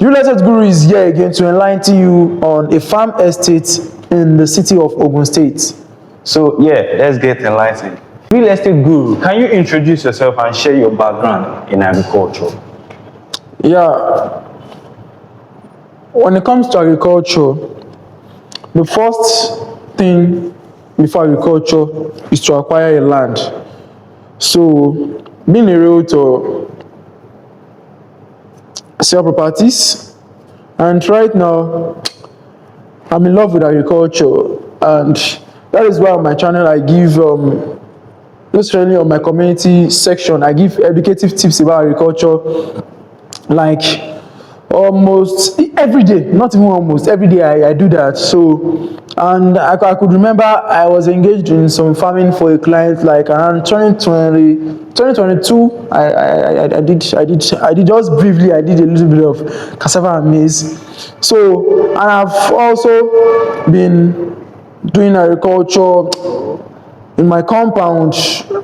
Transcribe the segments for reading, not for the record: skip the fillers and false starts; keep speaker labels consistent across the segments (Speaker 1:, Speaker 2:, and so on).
Speaker 1: Real Estate Guru is here again to enlighten you on a farm estate in the city of Ogun State.
Speaker 2: So yeah, let's get enlightened. Real Estate Guru, can you introduce yourself and share your background in agriculture?
Speaker 1: Yeah, when it comes to agriculture, the first thing before agriculture is to acquire a land. So being a realtor, sell properties, and right now I'm in love with agriculture, and that is why on my channel I give necessarily on my community section I give educative tips about agriculture, like almost every day, not even almost every day I do that. So, and I could remember I was engaged in some farming for a client like around 2022. I did just briefly, I did a little bit of cassava and maize. So, and I've also been doing agriculture in my compound.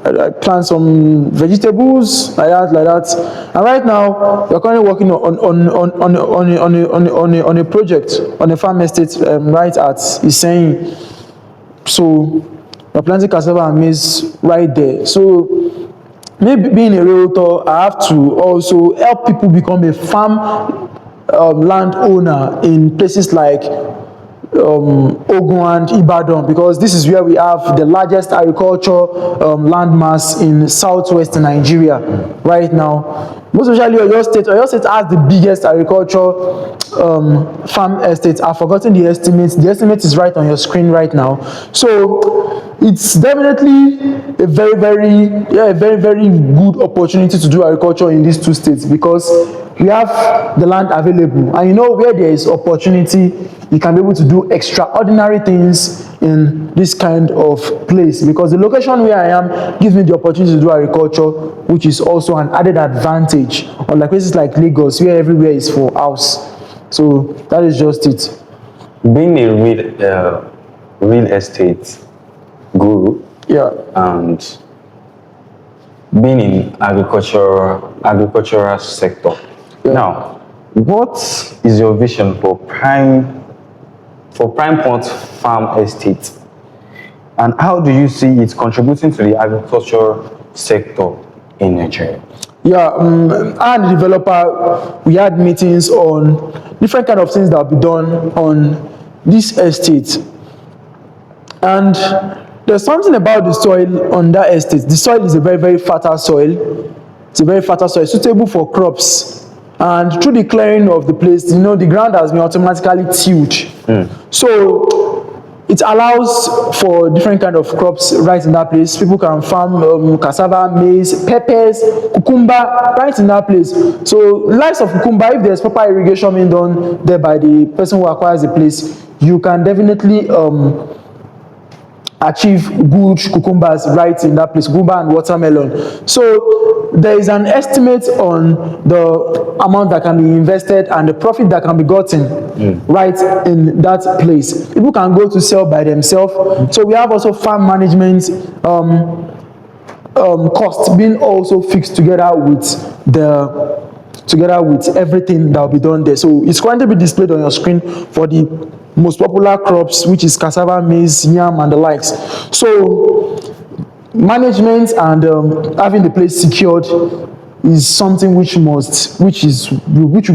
Speaker 1: I plant some vegetables like that. And right now we're currently working on a project on a farm estate right at Iseyin. So we're planting cassava and maize right there. So maybe being a realtor, I have to also help people become a farm landowner in places like Ogun and Ibadan, because this is where we have the largest agriculture landmass in southwest Nigeria right now. Most especially Oyo State has the biggest agriculture farm estate. I've forgotten the estimate. The estimate is right on your screen right now. So it's definitely a very good opportunity to do agriculture in these two states, because we have the land available, and you know, where there is opportunity, you can be able to do extraordinary things in this kind of place, because the location where I am gives me the opportunity to do agriculture, which is also an added advantage, unlike places like Lagos where everywhere is for house. So that is just it.
Speaker 2: Being a real estate guru,
Speaker 1: yeah,
Speaker 2: and being in agricultural sector. Yeah. Now, what is your vision for Prymepoint Farm Estate, and how do you see it contributing to the agriculture sector in Nigeria?
Speaker 1: Yeah, I and the developer, we had meetings on different kind of things that will be done on this estate, and there's something about the soil on that estate. The soil is a very fertile soil. It's a very fertile soil, suitable for crops. And through the clearing of the place, you know, the ground has been automatically tilled. So it allows for different kind of crops right in that place. People can farm cassava, maize, peppers, cucumber right in that place. So likes of cucumber, if there's proper irrigation being done there by the person who acquires the place, you can definitely achieve good cucumbers right in that place, cucumber and watermelon. So there is an estimate on the amount that can be invested and the profit that can be gotten right in that place. People can go to sell by themselves. So we have also farm management costs being also fixed together with everything that will be done there. So it's going to be displayed on your screen for the most popular crops, which is cassava, maize, yam, and the likes. So management and having the place secured is something which will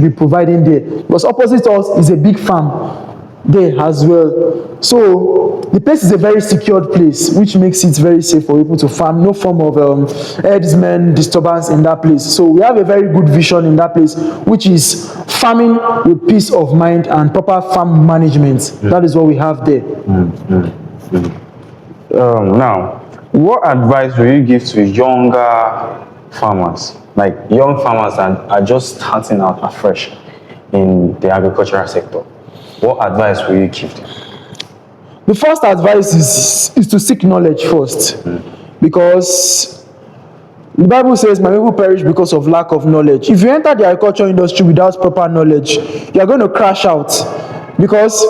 Speaker 1: be providing there, because opposite us is a big farm there as well. So the place is a very secured place, which makes it very safe for people to farm. No form of herdsmen disturbance in that place. So we have a very good vision in that place, which is farming with peace of mind and proper farm management. That is what we have there.
Speaker 2: Now, what advice will you give to younger farmers, like young farmers that are just starting out afresh in the agricultural sector? What advice will you give them?
Speaker 1: The first advice is to seek knowledge first, because the Bible says, my people perish because of lack of knowledge. If you enter the agriculture industry without proper knowledge, you are going to crash out, because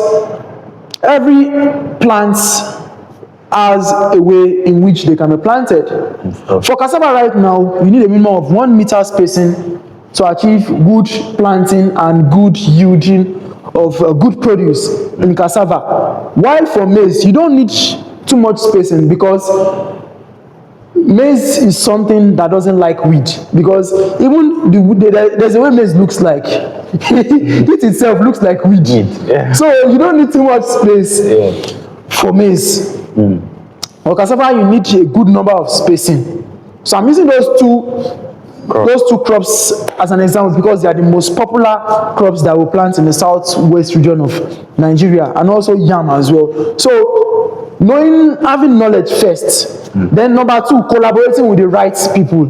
Speaker 1: every plant has a way in which they can be planted. For cassava right now, you need a minimum of 1 meter spacing to achieve good planting and good yielding of good produce in cassava. While for maize, you don't need too much spacing, because maize is something that doesn't like weed, because even there's a way maize looks like. It itself looks like weed.
Speaker 2: Yeah.
Speaker 1: So you don't need too much space for maize. For cassava, you need a good number of spacing. So I'm using those two crops as an example, because they are the most popular crops that we plant in the southwest region of Nigeria, and also yam as well. So having knowledge first, then number two, collaborating with the right people,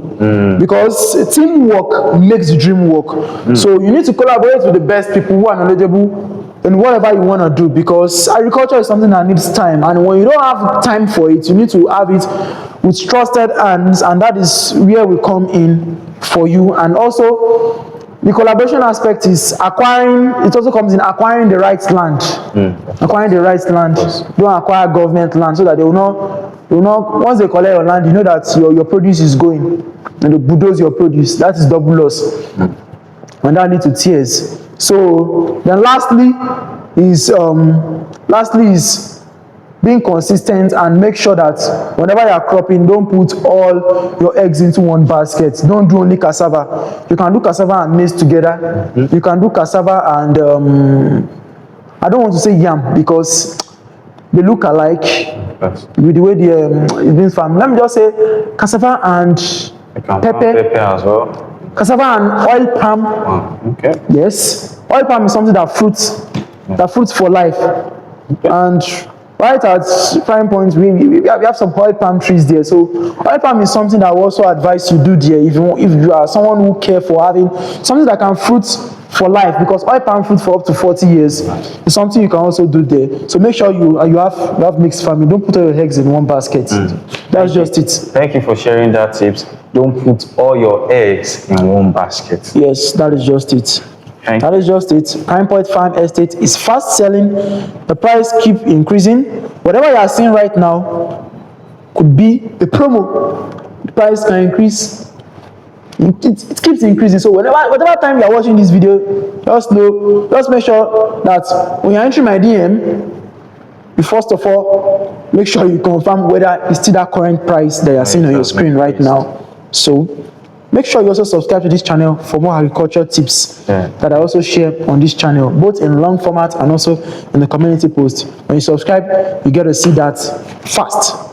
Speaker 1: because teamwork makes the dream work. So you need to collaborate with the best people who are knowledgeable in whatever you want to do, because agriculture is something that needs time, and when you don't have time for it, you need to have it with trusted hands, and that is where we come in for you. And also the collaboration aspect is it also comes in acquiring the right land. Acquiring the right land. Don't acquire government land, so that they will not once they collect your land, you know that your produce is going, and they bulldoze your produce. That is double loss, and that leads to tears. So then lastly is being consistent, and make sure that whenever you are cropping, don't put all your eggs into one basket. Don't do only cassava. You can do cassava and maize together. You can do cassava and I don't want to say yam, because they look alike with the way the beans farm. Let me just say cassava and pepper
Speaker 2: as well.
Speaker 1: Cassava and oil palm.
Speaker 2: Okay.
Speaker 1: Yes, oil palm is something that fruits for life. Okay. And right at Prymepoint, we have some oil palm trees there. So oil palm is something that I also advise you do there if you are someone who care for having something that can fruit for life, because oil palm fruit for up to 40 years is something you can also do there. So make sure you have mixed farming. Don't put all your eggs in one basket. That's just it.
Speaker 2: Thank you for sharing that tips. Don't put all your eggs in one basket.
Speaker 1: Yes, that is just it. That is just it. Prymepoint Farm Estate is fast selling. The price keep increasing. Whatever you are seeing right now could be a promo. The price can increase. It keeps increasing. So whatever time you are watching this video, just make sure that when you are entering my DM, you first of all make sure you confirm whether it's still that current price that you are seeing on your screen right now. So make sure you also subscribe to this channel for more agriculture tips that I also share on this channel, both in long format and also in the community post. When you subscribe, you get to see that fast.